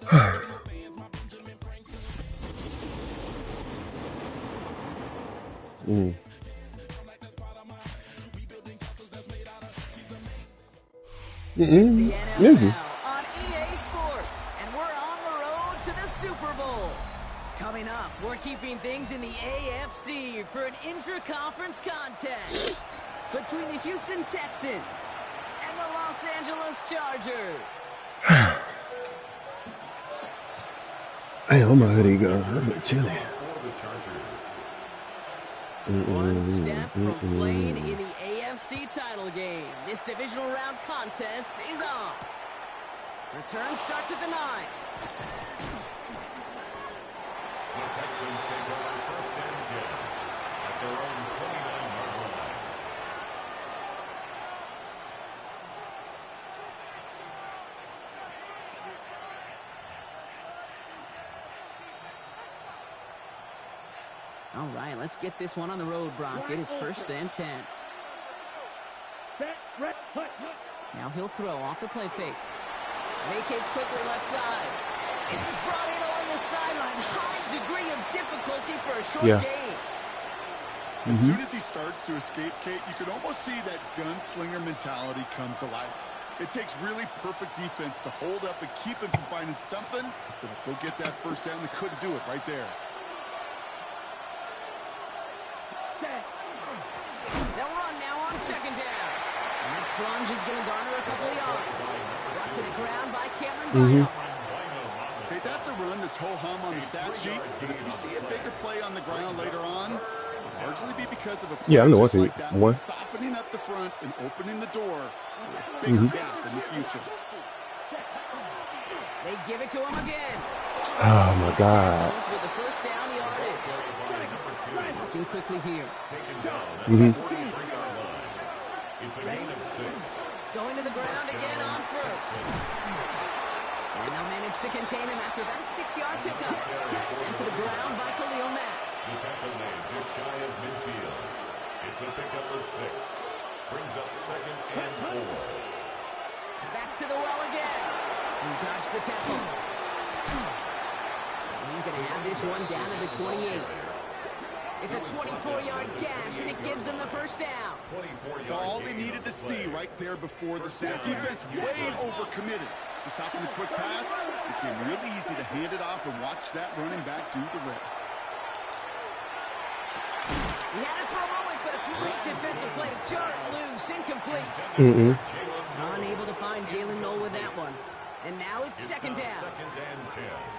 It's the Easy. NFL on EA Sports, and we're on the road to the Super Bowl. Coming up, we're keeping things in the AFC for an intra-conference contest between the Houston Texans and the Los Angeles Chargers. Hey, I'm a hoodie go. I'm a chilly. One step from playing in the AFC title game. This divisional round contest is on. Return starts at the 9. The Texans take over first and 10 at their own 29-yard line. All right, let's get this one on the road, Brock. It is first and 10. Now he'll throw off the play fake. Vacates quickly left side. This is brought in along the sideline. High degree of difficulty for a short gain. As soon as he starts to escape, Kate, you can almost see that gunslinger mentality come to life. It takes really perfect defense to hold up and keep him from finding something that'll go get that first down. They couldn't do it right there. They'll run now on second down. And that plunge is going to garner a couple of yards. Brought to the ground by Cameron Bynum. Hey, that's a run that's ho-hum on the stat sheet. But if you see a bigger play on the ground later on, it'll largely be because of a play just like that one, softening up the front and opening the door to a bigger gap in the future. They give it to him again. Oh, my God. With the first down yardage. Working quickly here. It's a gain of 6. Going to the ground again on first. And they'll manage to contain him after that 6-yard pickup. Sent to the ground by Khalil Mack. The tackle made just shy of midfield. It's a pickup of 6. Brings up second and 4. Back to the well again. He dodged the tackle. He's going to have this one down at the 28. It's a 24-yard gash, and it gives them the first down. It's all they needed to see right there before the snap. Defense way overcommitted to stopping the quick pass. It became really easy to hand it off and watch that running back do the rest. He had it for a moment, but a great defensive play to jar it loose, incomplete. Unable to find Jalen Noel with that one. And now it's second down.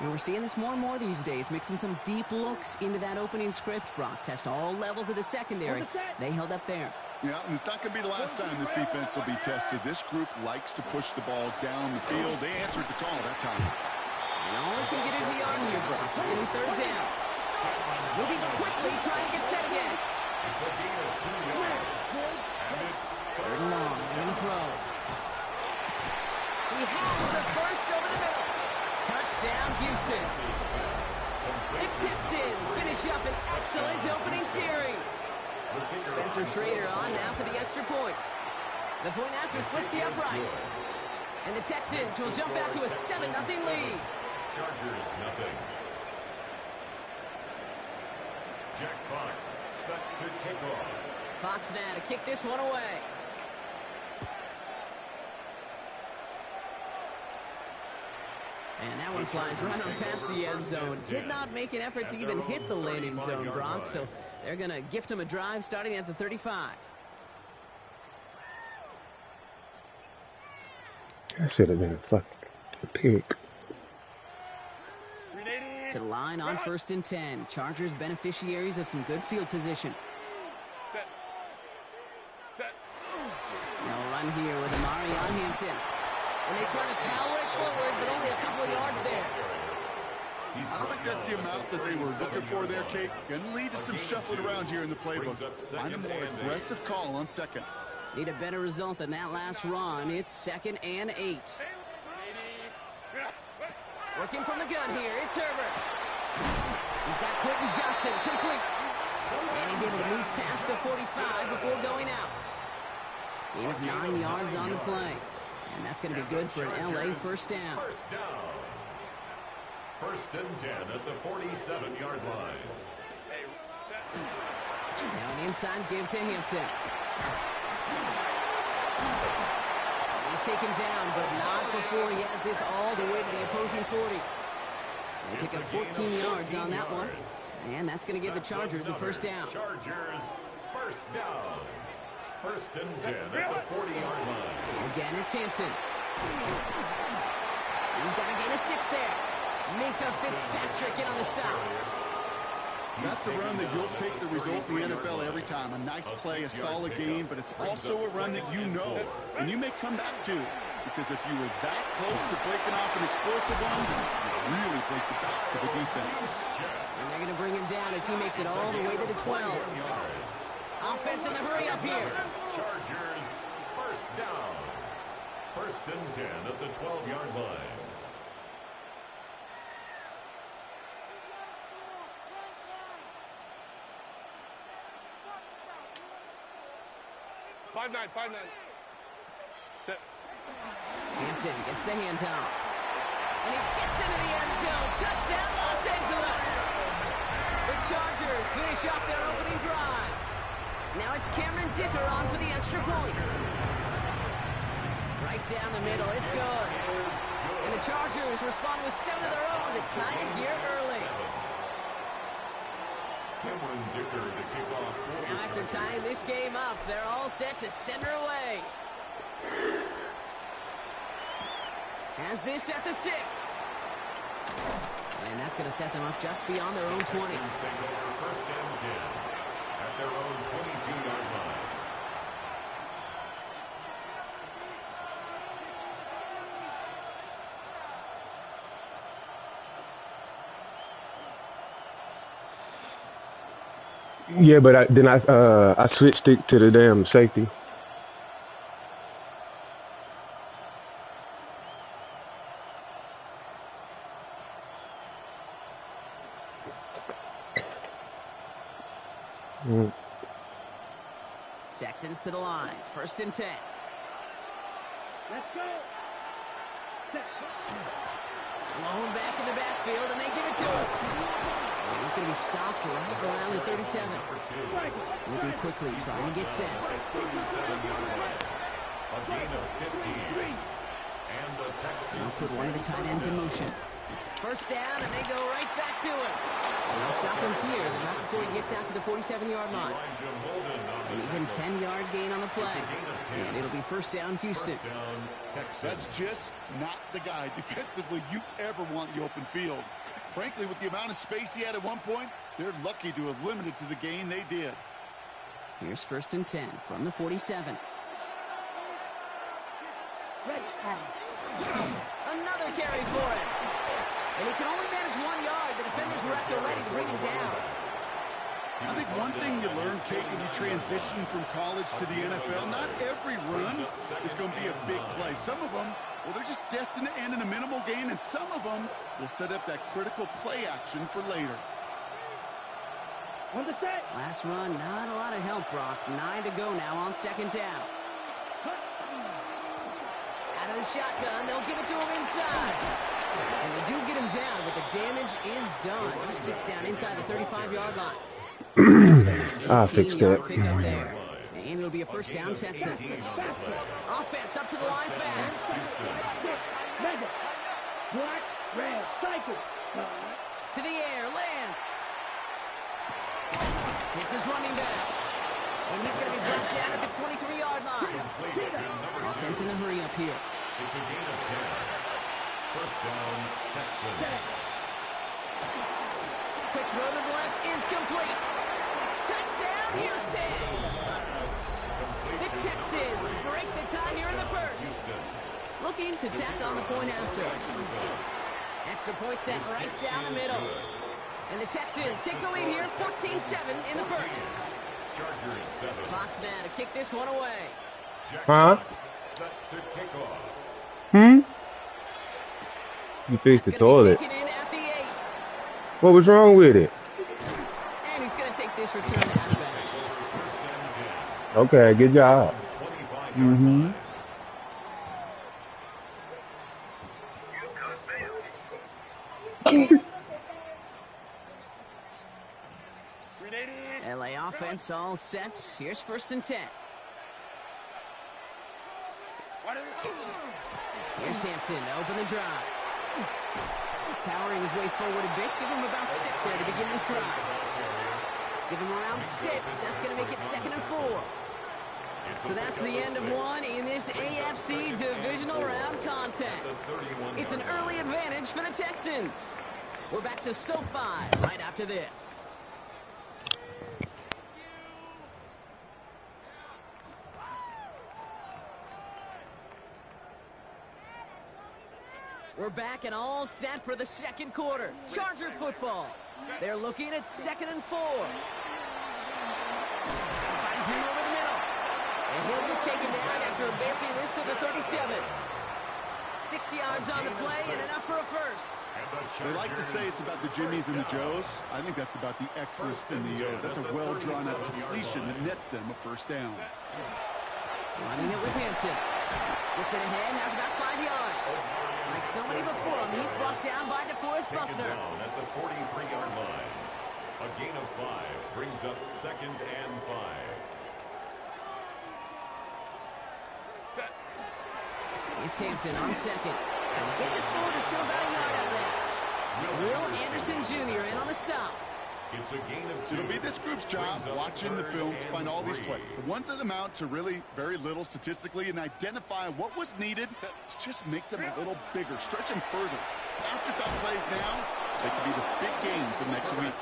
And we're seeing this more and more these days, mixing some deep looks into that opening script. Brock test all levels of the secondary. They held up there. Yeah, and it's not going to be the last time this defense will be tested. This group likes to push the ball down the field. They answered the call that time. And all he can get is a yard here, Brock. It's going to be third down. Moving quickly, trying to get set again. It's a gain of 2 yards. And it's third and long. They're going to throw. He has the first over the middle. Touchdown, Houston. The Texans finish up an excellent opening series. Spencer Schrader on now for the extra point. The point after splits the upright. And the Texans will jump out to a 7-0 lead. Chargers nothing. Jack Fox set to kick off. Fox now to kick this one away. And that one flies right on past the end zone. Did not make an effort to even hit the landing zone, Brock. So they're going to gift him a drive starting at the 35. That should have been a fucking pick. To the line on first and 10. Chargers beneficiaries of some good field position. They'll run here with Amari on Hampton. And they try to power it forward, but only a couple of yards there. I don't think that's the amount that they were looking for there, Kate. Going to lead to some shuffling around here in the playbook. Find a more aggressive call on second. Need a better result than that last run. It's 2nd and 8. Working from the gun here. It's Herbert. He's got Quentin Johnson complete. And he's able to move past the 45 before going out. Gain of 9 yards on the play. And that's going to be good for an LA first down. First and 10 at the 47-yard line. Now an inside give to Hampton. He's taken down, but not before he has this all the way to the opposing 40. They pick up 14 yards on that one. And that's going to give the Chargers a first down. Chargers, first down. First and 10 at the 40-yard line. Again, it's Hampton. He's got to gain a 6 there. Minka Fitzpatrick in on the stop. That's a run that you'll take the result in the NFL every time. A nice play, a solid game, but it's also a run that you know and you may come back to. Because if you were that close to breaking off an explosive one, you really break the backs of the defense. And they're going to bring him down as he makes it all the way to the 12. Offense in the hurry up here. Chargers, first down. First and 10 at the 12-yard line. Hampton gets the handoff. And he gets into the end zone. Touchdown, Los Angeles. The Chargers finish off their opening drive. Now it's Cameron Dicker on for the extra point. Right down the middle. It's good. And the Chargers respond with 7 of their own to tie it here early. Cameron Dicker to kick off. Now after tying this game up, they're all set to send her away. Has this at the 6. And that's going to set them up just beyond their own 20. Texans take over first and 10 at their own 22-yard line. Yeah, but I switched it to the damn safety. Texans to the line. First and 10. Let's go. Lone back in the backfield, and they give it to him. And he's going to be stopped right around the 37. Moving quickly, trying to get set. A gain of 15. And the Texans Now put one of the tight ends in motion. First down, and they go right back to him. And they'll stop him here, but not before he gets out to the 47-yard line. An even 10-yard gain on the play. And it'll be first down, Houston. That's just not the guy defensively you ever want in the open field. Frankly, with the amount of space he had at one point, they're lucky to have limited to the gain they did. Here's first and 10 from the 47. Another carry for him. And he can only manage 1 yard. The defenders were at the ready to bring him down. I think one thing you learn, Kate, when you transition from college to the NFL, not every run is going to be a big play. Some of them, well, they're just destined to end in a minimal gain, and some of them will set up that critical play action for later. Last run, not a lot of help, Brock. 9 to go now on second down. Out of the shotgun, they'll give it to him inside. And they do get him down, but the damage is done. He gets down inside the 35-yard line. I fixed that. Pickup there. And it'll be a first down, Texans. Offense up to the line fast. To the air, Lance. Hits his running back. And he's going to be left down at the 23-yard line. Offense in a hurry up here. It's a gain of 10. First down, Texans. Quick throw to the left is complete. Touchdown, Houston. The Texans break the tie here in the first. Looking to tack on the point after. Extra point set right down the middle. And the Texans take the lead here, 14-7 in the first. Fox now to kick this one away. Huh? Set to kick off. You fixed the toilet. Taken in at the 8. What was wrong with it? And he's going to take this return out of bounds. Okay, good job. offense all set. Here's 1st and 10. Here's Hampton to open the drive. Powering his way forward a bit. Give him about 6 there to begin this drive. Give him around 6. That's going to make it 2nd and 4. So that's the end of one in this AFC divisional round contest. It's an early advantage for the Texans. We're back to SoFi right after this. We're back and all set for the 2nd quarter. Charger football. They're looking at 2nd and 4. Finds him over the middle. And he'll be taken down after advancing this to the 37. 6 yards on the play and enough for a first. They like to say it's about the Jimmies and the Joes. I think that's about the X's and the O's. That's a well-drawn-out completion that nets them a 1st down. Running it with Hampton. Gets it ahead, has about 5 yards. Like so many before him, he's brought down by DeForest Buckner. Down at the 43-yard line. A gain of 5 brings up 2nd and 5. It's Hampton on 2nd. And he gets it forward to still about a yard out of that. Will Anderson Jr. in on the stop. It's a gain of 2. It'll be this group's job watching the film to find all these plays. The ones that amount to really very little statistically and identify what was needed to just make them a little bigger, stretch them further. Afterthought plays now, they could be the big gains of next week.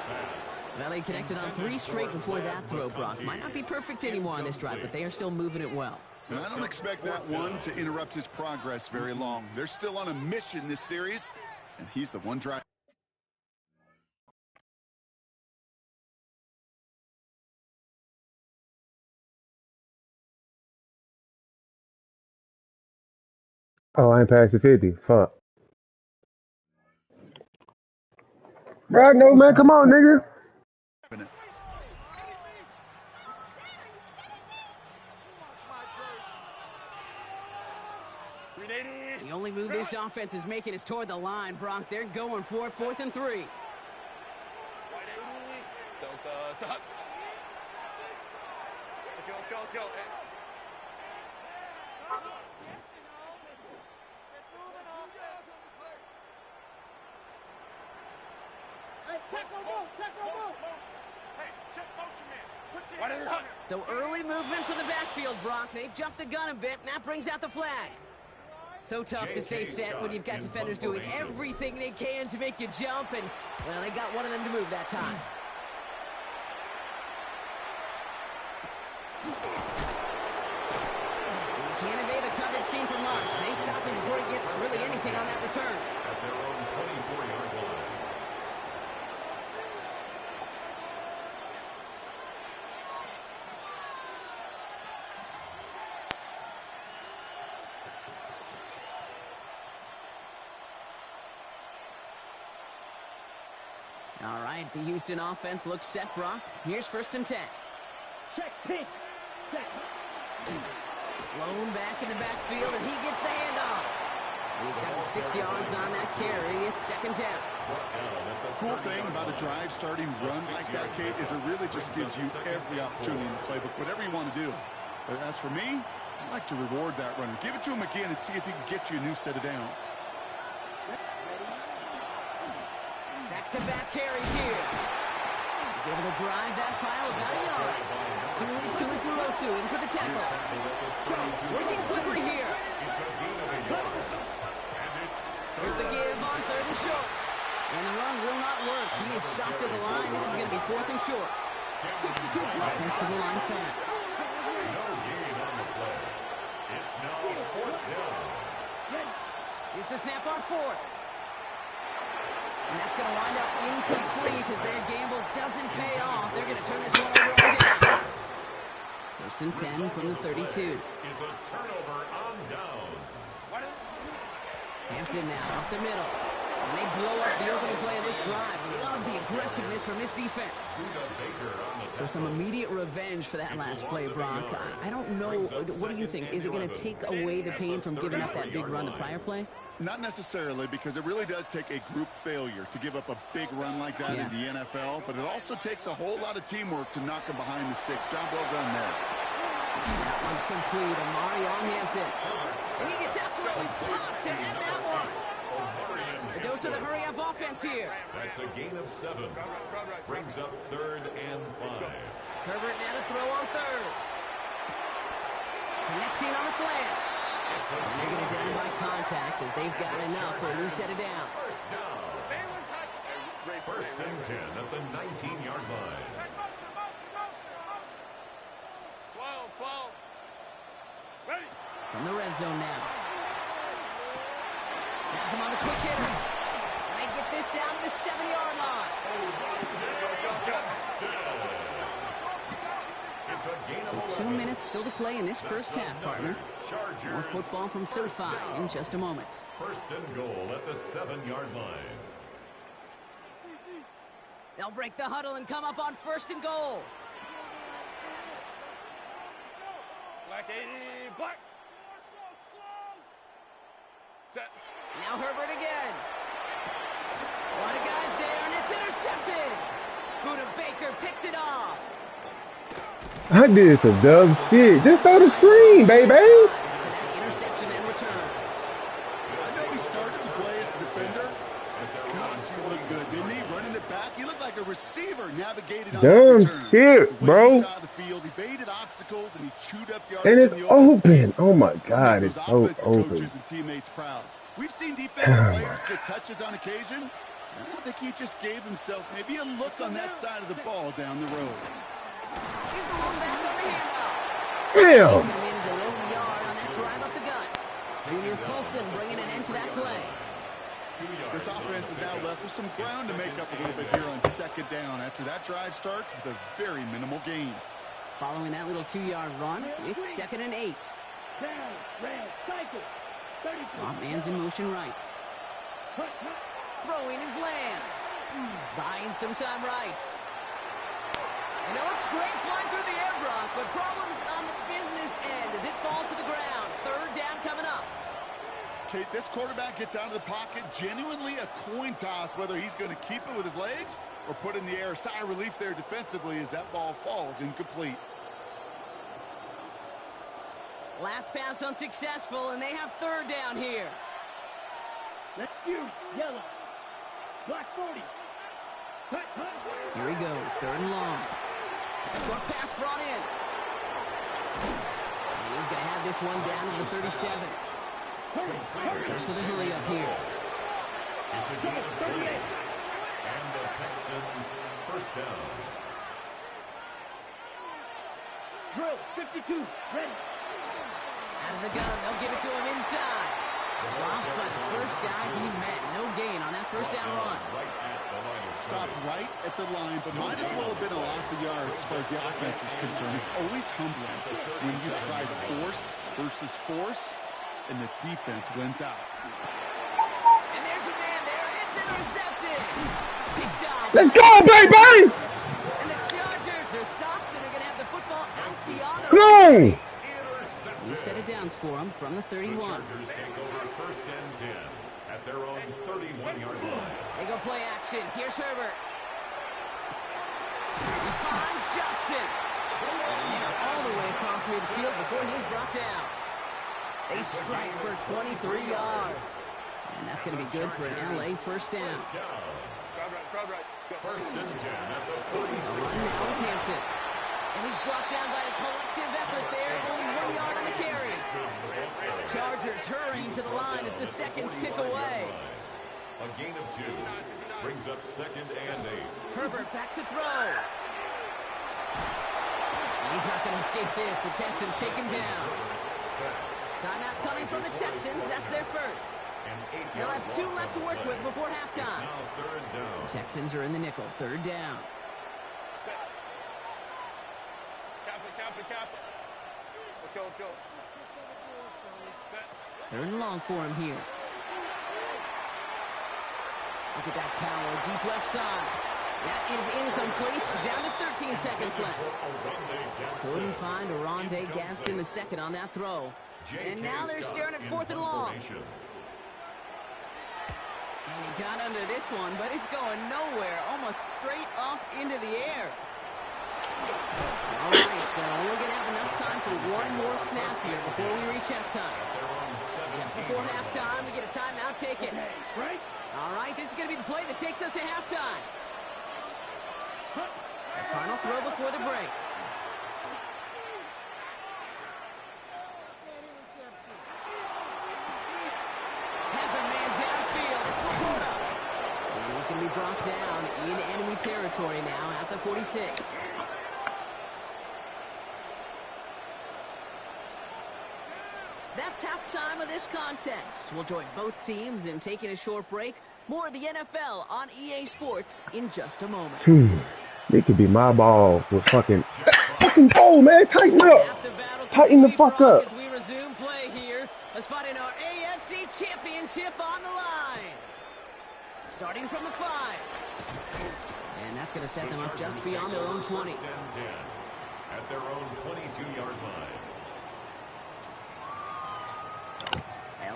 Well, they connected on 3 straight before that throw, Brock. Might not be perfect anymore on this drive, but they are still moving it well. And I don't expect that one to interrupt his progress very long. They're still on a mission this series, and he's the one drive. Oh, I ain't past the 50. Fuck. Bro, no, man. Come on, nigga. The only move this offense is making is toward the line, Brock. They're going for it, 4th and 3. So early movement for the backfield, Brock. They've jumped the gun a bit, and that brings out the flag. So tough to stay set when you've got defenders doing everything they can to make you jump, and, well, they got one of them to move that time. You can't evade the coverage team for much. They stop him before he gets really anything on that return. At their own 24-yard line. All right, the Houston offense looks set, Brock. Here's 1st and 10. Check, pitch, check. Blown back in the backfield, and he gets the handoff. And he's got 6 yards on that carry. It's 2nd down. Cool thing about a drive starting run like that, Kate, is it really just gives you every opportunity in the playbook, whatever you want to do. But as for me, I like to reward that runner. Give it to him again and see if he can get you a new set of downs. Back-to-back carries here. He's able to drive that pile about a yard. Tuipulotu in for the tackle. Working quickly here. Here's the give on 3rd and short. And the run will not work. He is shot to the line. This is going to be 4th and short. Offensive line fast. No gain on the play. It's now 4th down. Here's the snap on 4th. And that's going to wind up incomplete as their gamble doesn't pay off. They're going to turn this one over on downs. 1st and 10 from the 32. Is a turnover on downs. Hampton now off the middle. And they blow up the opening play of this drive. Love the aggressiveness from this defense. So some immediate revenge for that last play, Brock. I don't know. What do you think? Is it going to take away the pain from giving up that big run the prior play? Not necessarily, because it really does take a group failure to give up a big run like that in the NFL, but it also takes a whole lot of teamwork to knock them behind the sticks. Job well done there. That one's complete. Amari on Hampton. And he gets absolutely popped to end that one. A dose of the hurry-up offense here. That's a gain of 7. Brings up 3rd and 5. Herbert now to throw on 3rd. Connecting on the slant. And they're going to down by contact as they've got enough for a new set of downs. First and 10 at the 19-yard line. From the red zone now. Has him on the quick hitter. And they get this down to the 7-yard line. So 2 minutes still to play in this first half, partner. More football from SoFi in just a moment. First and goal at the 7-yard line. They'll break the huddle and come up on 1st and goal. Black 80, black. Set. Now Herbert again. A lot of guys there, and it's intercepted. Buda Baker picks it off. I did some dumb shit. Just throw the screen, baby. Interception and return. I know he started the play as a defender. Gosh, he looked good, didn't he? Running it back, he looked like a receiver navigating on Dumb that return. shit, bro. He saw the field, he baited obstacles, and he chewed up yards. And it's in the open open. space. Oh my God, Make it's those so offensive open. coaches and teammates proud. We've seen defensive players get touches on occasion. I think he just gave himself maybe a look on that side of the ball down the road. Here's the one back on the handoff. Damn. He's going to manage a low yard on that drive up the gut. Junior Colson bringing an end to that play. This offense is now left with some ground to make up a little bit here on 2nd down after that drive starts with a very minimal gain. Following that little 2-yard run, it's 2nd and 8. Down, red, cycle. 30 Swamp man's in motion right. Throwing his lands. Buying some time right. You know, it's great flying through the air, Brock, but problems on the business end as it falls to the ground. 3rd down coming up. Kate, this quarterback gets out of the pocket, genuinely a coin toss whether he's going to keep it with his legs or put in the air. Sigh of relief there defensively as that ball falls incomplete. Last pass unsuccessful, and they have 3rd down here. Let's you, yellow. Black 40. Here he goes, 3rd and long. Short pass brought in. And he's going to have this one down to the 37. Just to the hurry up here. It's a gain of 3. And the Texans first down. Drill, 52, ready. Out of the gun, they'll give it to him inside. Dropped by the first guy he met. No gain on that 1st down run. Stopped right at the line, but might as well have been a loss of yards as far as the offense is concerned. It's always humbling when you try force versus force, and the defense wins out. And there's a man there. It's intercepted. Picked up. Let's go, baby. And the Chargers are stopped, and they're going to have the football out beyond the Go. New set of downs for them from the 31. The Chargers take over 1st and 10 at their own 31-yard line. They go play action. Here's Herbert. He finds Johnston. And they're all the way across midfield before he's brought down. They strike for 23 yards. And that's going to be good for an LA 1st down. First and 10 at the 46. Now Hampton. And he's brought down by a collective effort there. Only 1 yard on the carry. Chargers hurrying to the line as the seconds tick away. A gain of 2. Brings up 2nd and 8. Herbert back to throw. He's not going to escape this. The Texans take him down. Timeout coming from the Texans. That's their first. They'll have 2 left to work with before halftime. Now 3rd down. Texans are in the nickel. 3rd down. Let's go, let's go. 3rd and long for him here. Look at that power, deep left side. That is incomplete. Down to 13 seconds left. Couldn't find Oronde Gadsden II on that throw. And now they're staring at 4th and long. And he got under this one, but it's going nowhere. Almost straight up into the air. All right, so we're going to have enough time for one more snap here before we reach halftime. Just before halftime, we get a timeout taken. All right, this is going to be the play that takes us to halftime. The final throw before the break. Has a man downfield. It's Laporta. And he's going to be brought down in enemy territory now at the 46. That's halftime of this contest. We'll join both teams in taking a short break. More of the NFL on EA Sports in just a moment. It could be my ball with fucking oh man, tighten up. Tighten the fuck up. As we resume play here, a spot in our AFC Championship on the line. Starting from the 5. And that's going to set them up just beyond their own 20. At their own 22-yard line.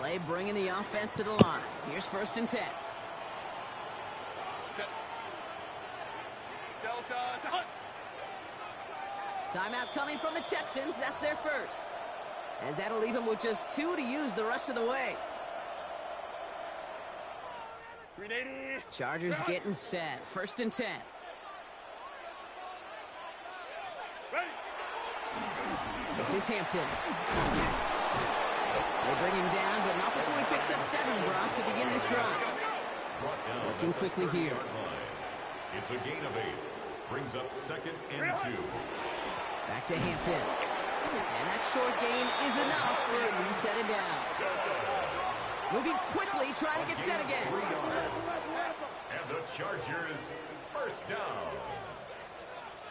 LA bringing the offense to the line. Here's 1st and 10. Timeout coming from the Texans. That's their first. As that'll leave them with just 2 to use the rest of the way. Chargers getting set. 1st and 10. This is Hampton. They bring him down, but not before he picks up 7, Brock, to begin this drive. Working quickly here. It's a gain of 8. Brings up 2nd and 2. Back to Hampton. And that short gain is enough for a new set it down. Moving quickly, trying to get set again. And the Chargers, 1st down.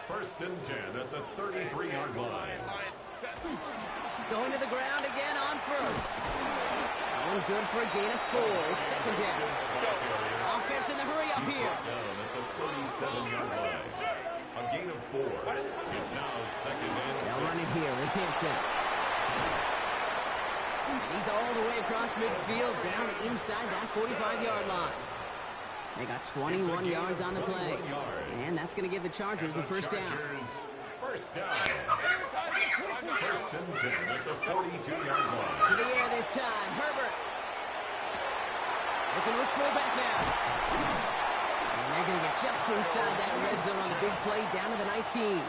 1st and 10 at the 33-yard line. Going to the ground again on 1st. Going good for a gain of 4. It's 2nd down. Offense in the hurry up here. Down at the 37-yard line. A gain of 4. It's now 2nd and 6. They'll run it here with Hampton. He's all the way across midfield, down inside that 45-yard line. They got 21 yards on the play. And that's going to give the Chargers the 1st down. 1st down. 1st and 10 at the 42-yard line. To the air this time. Herbert. Looking to his fullback now. And they're going to get just inside that red zone on the big play down to the 19.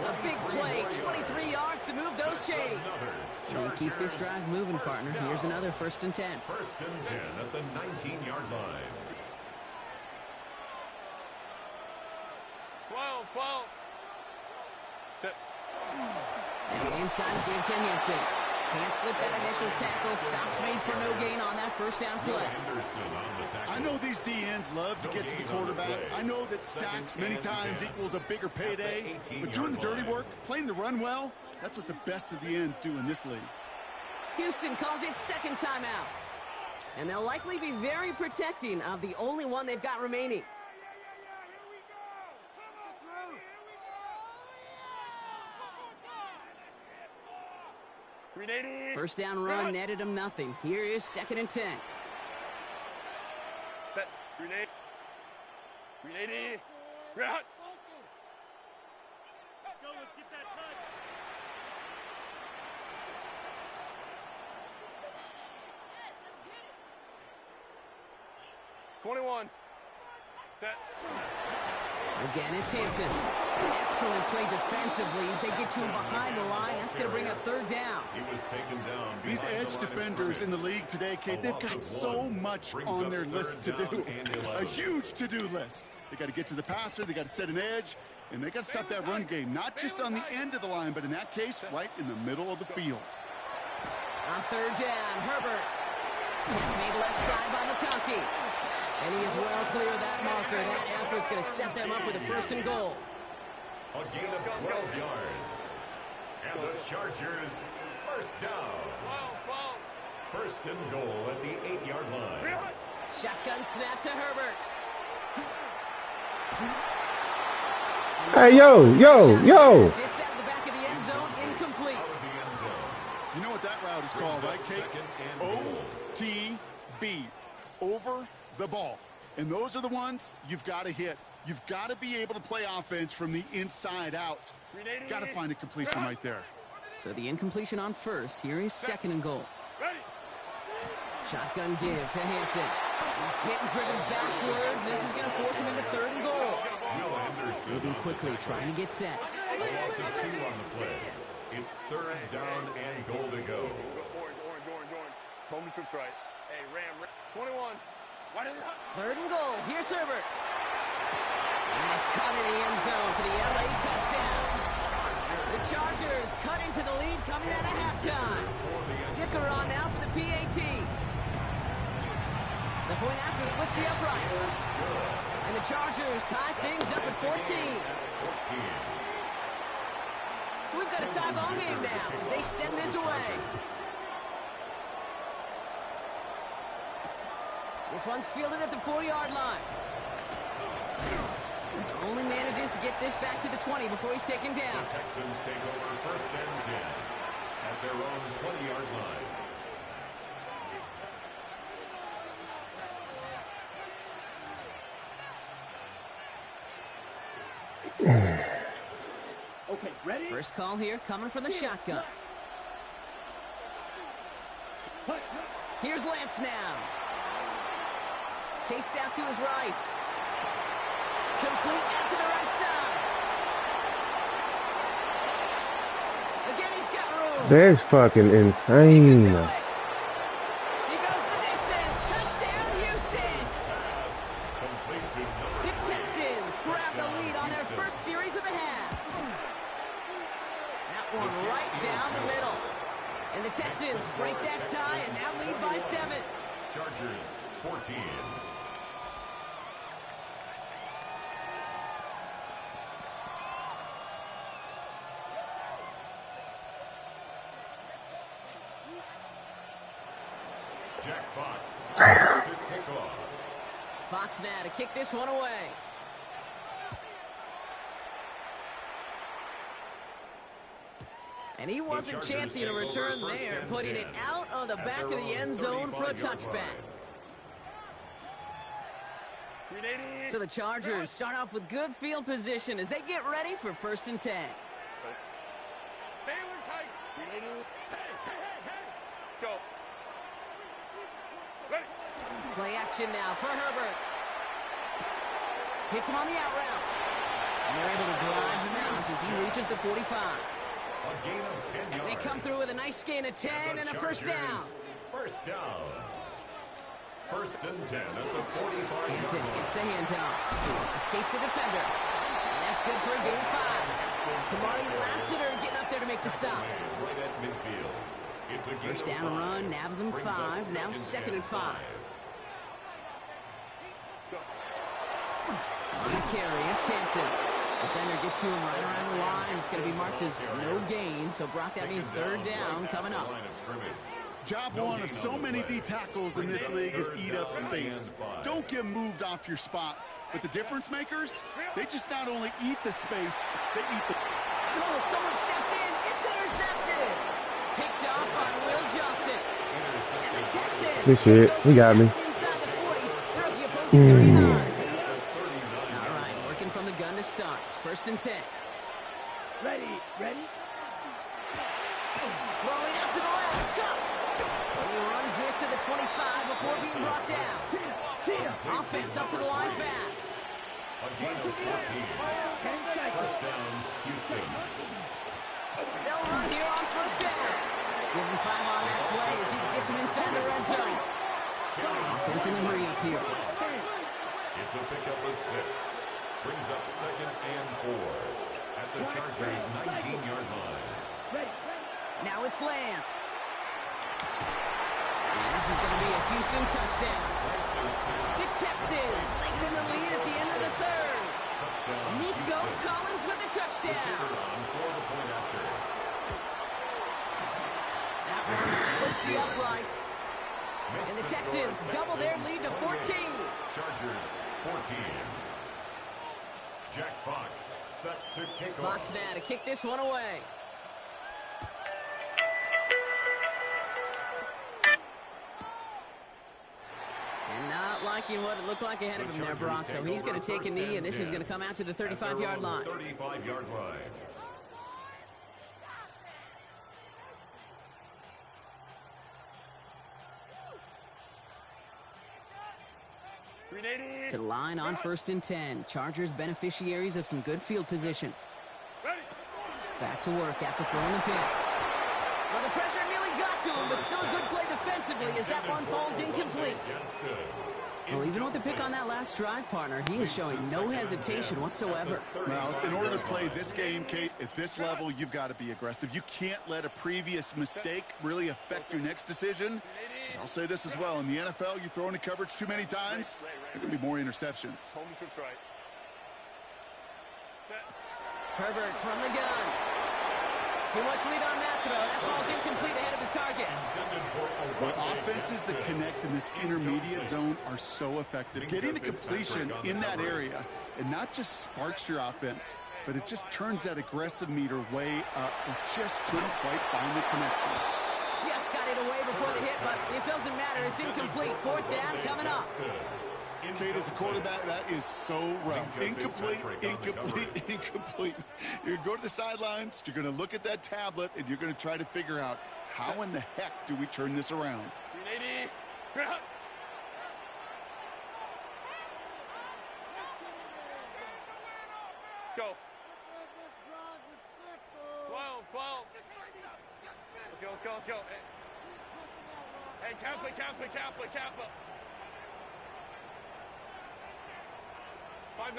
A big play, 23 yards to move those chains. And keep this drive moving, partner. Here's another 1st and 10. 1st and 10 at the 19-yard line. 12. And inside, give to Hampton. Can't slip that initial tackle. Stops made for no gain on that 1st down play. I know these DNs love to get to the quarterback. I know that sacks many times equals a bigger payday. But doing the dirty work, playing the run well, that's what the best of the ends do in this league. Houston calls it 2nd timeout. And they'll likely be very protecting of the only one they've got remaining. First down run netted him nothing. Here is 2nd and 10. Set. Grenade. Grenade. Route. Let's go. Let's get that touch. Yes, let's get it. 21. Set. Again, it's Hampton. An excellent play defensively as they get to him behind the line. That's going to bring up 3rd down. He was taken down. These edge defenders in the league today, Kate, they've got so much on their list to do. A huge to-do list. They got to get to the passer, they got to set an edge, and they got to stop that run game. Not just on the end of the line, but in that case, right in the middle of the field. On 3rd down, Herbert. It's made left side by McConkey. And he is well clear of that marker. That effort's going to set them up with a 1st and goal. A gain of 12 yards. And the Chargers, 1st down. 1st and goal at the 8-yard line. Shotgun snap to Herbert. Hey, yo. It's out of the back of the end zone, incomplete. You know what that route is called, right, Kate? OTB, over the ball. And those are the ones you've got to hit. You've got to be able to play offense from the inside out. Got to find a completion right there. So the incompletion on first. Here is second and goal. Shotgun give to Hampton. He's hit and driven backwards. This is going to force him into third and goal. Moving quickly, trying to get set. A loss of 2 on the play. It's third down and goal to go. Orange. Home trips right. Hey, Ram. 21. Third and goal. Here's Herbert. And he's caught in the end zone for the LA touchdown. The Chargers cut into the lead coming out of halftime. Dicker on now for the PAT. The point after splits the uprights. And the Chargers tie things up at 14. So we've got a tie ball game now as they send this away. This one's fielded at the 4-yard line. Only manages to get this back to the 20 before he's taken down. The Texans take over first and 10 at their own 20-yard line. Okay, ready? First call here coming from the shotgun. Here's Lance now. Chased out to his right. Complete out to the right side. Again, he's got room. That's fucking He insane. can do it. He goes the distance. Touchdown, Houston. Complete to number The Texans grab the lead on their first series of the half. That one right down the middle. And the Texans break that tie and now lead by 7. Chargers 14. Jack Fox to kick off. Fox now to kick this one away. And he wasn't chancing a return there, putting it out on the back of the end zone for a touchback. So the Chargers start off with good field position as they get ready for first and 10. Go. Ready. Play action now for Herbert. Hits him on the out route. And they're able to drive him out as he reaches the 45. A gain of 10 yards. They come through with a nice gain of 10 and a first down. First down. First and 10 at the 45. Hampton gets the handoff. Escapes the defender. And that's good for a gain of 5. Kamari Lassiter getting up there to make the stop. Right at midfield. It's a First down and run, nabs him 5. Now second and 5. On the carry, it's Hampton. Defender gets to him right around the line. It's going to be marked as no gain. So, Brock, that means third down coming up. Job one of so many D tackles in this league is eat up space. Don't get moved off your spot. But the difference makers, they just not only eat the space, they eat the... Oh, someone stepped in. It's intercepted. Picked up by Will Johnson. And the Texans. Good shit. He got me. Just inside the 40. They're at the opposing 39. All right, working from the gun to start. First and 10. Ready. Throwing out to the left. Go. And he runs this to the 25 before being brought down. Offense up to the line fast. A gain of 14. First down, Houston. They'll run here on first down. Give him 5 on that play as he gets him inside the red zone. Offense in the hurry up here. It's a pickup of 6. Brings up second and 4 at the Chargers' 19-yard line. Now it's Lance. And this is going to be a Houston touchdown. The Texans lengthen the lead at the end of the third. Nico Collins with the touchdown. That one splits the uprights. And the Texans double their lead to 14. Chargers 14. Jack Fox set to kick off. Fox now to kick this one away. And not liking what it looked like ahead of him there, Brock. So he's going to take a knee, and this is going to come out to the 35-yard line. 35-yard line. To the line on 1st and 10. Chargers beneficiaries of some good field position. Back to work after throwing the pick. Well, the pressure nearly got to him, but still a good play defensively as that one falls incomplete. Well, even with the pick on that last drive, partner, he is showing no hesitation whatsoever. Well, in order to play this game, Kate, at this level, you've got to be aggressive. You can't let a previous mistake really affect your next decision. And I'll say this as well. In the NFL, you throw into coverage too many times, there are going to be more interceptions. Herbert from the gun. Too much lead on that throw. That ball's incomplete ahead of his target. Offenses that connect in this intermediate zone are so effective. Getting to completion in that area, it not just sparks your offense, but it just turns that aggressive meter way up. It just couldn't quite find the connection. Just got it away before the hit, but it doesn't matter. It's incomplete. 4th down coming up. Kate, as a quarterback, that is so rough. Incomplete, incomplete, incomplete. You're going to go to the sidelines, you're going to look at that tablet, and you're going to try to figure out how in the heck do we turn this around. Go. 12. Let's go. Hey, Kappa. 5-9.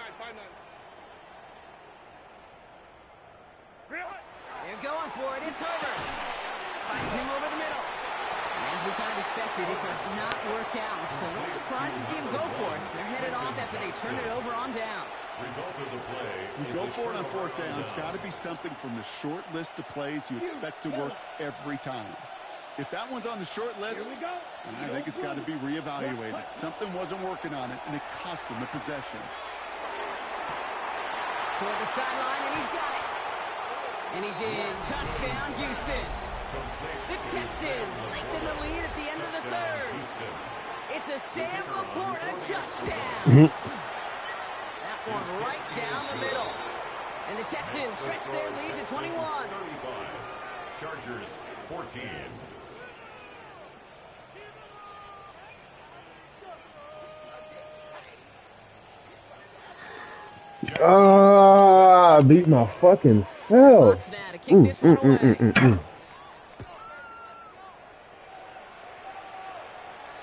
They're going for it. It's Herbert. Finds him over the middle. And as we kind of expected, it does not work out. So no surprise to see him go for it. They're headed off after they turn it over on downs. Result of the play. You go for it on 4th down. It's got to be something from the short list of plays you expect to work every time. If that one's on the short list, I think it's got to be reevaluated. Something wasn't working on it, and it cost them the possession. Toward the sideline, and he's got it. And he's in. Touchdown, Houston. The Texans lengthen the lead at the end of the 3rd. It's a Sam Laporta touchdown. That one right down the middle. And the Texans stretch their lead to 21. 35. Chargers 14. I beat my fucking self. Fox now to kick this one away.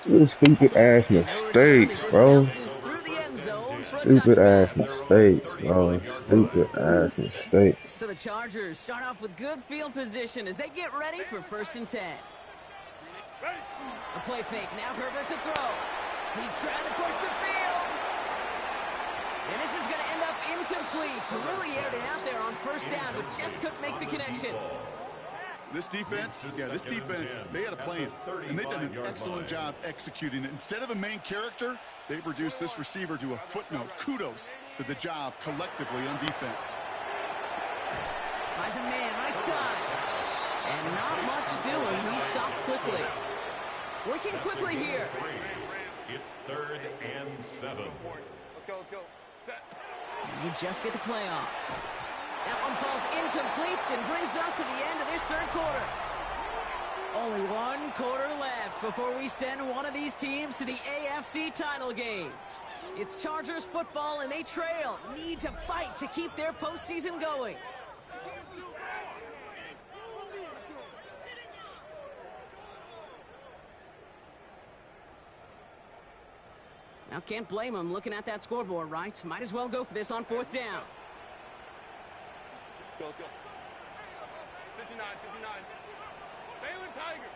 These stupid ass mistakes, bro. Stupid ass mistakes, bro. Stupid ass mistakes. So the Chargers start off with good field position as they get ready for 1st and 10. A play fake. Now Herbert to throw. He's trying to push the field. And this is going to end up incomplete. Really aired it out there on 1st down, but just couldn't make the connection. This defense, they had a plan, and they've done an excellent job executing it. Instead of a main character, they've reduced this receiver to a footnote. Kudos to the job collectively on defense. Finds a man right side. And not much doing. He stopped quickly. Working quickly here. It's 3rd and 7. Let's go. Set. And they just get the play off. That one falls incomplete and brings us to the end of this 3rd quarter. Only 1 quarter left before we send one of these teams to the AFC title game. It's Chargers football, and they trail. Need to fight to keep their postseason going. Now, can't blame them looking at that scoreboard, right? Might as well go for this on 4th down. Let's go. 59. Baylor Tiger.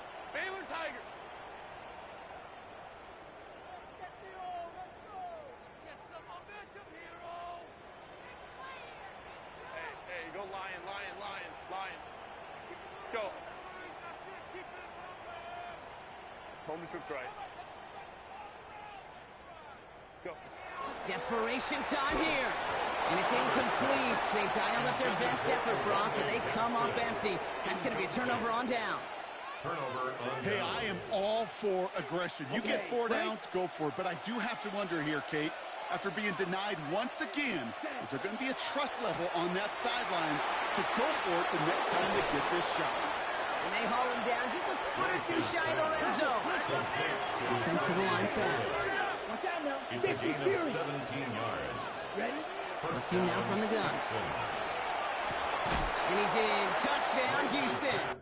Let's go. Get some momentum here, Hey, go Lion. Let's go. Home and trips right. Go. Desperation time here. And it's incomplete. They dialed up their best effort, Brock, but they come up empty. That's going to be a turnover on downs. Turnover on Hey, downs. I am all for aggression. You get 4 downs, go for it. But I do have to wonder here, Kate, after being denied once again, is there going to be a trust level on that sidelines to go for it the next time they get this shot? And they haul him down just a foot or two shy of the red zone. Offensive line fast. It's a gain of 17 yards. First Looking now down, from the gun. Texans. And he's in. Touchdown, Houston.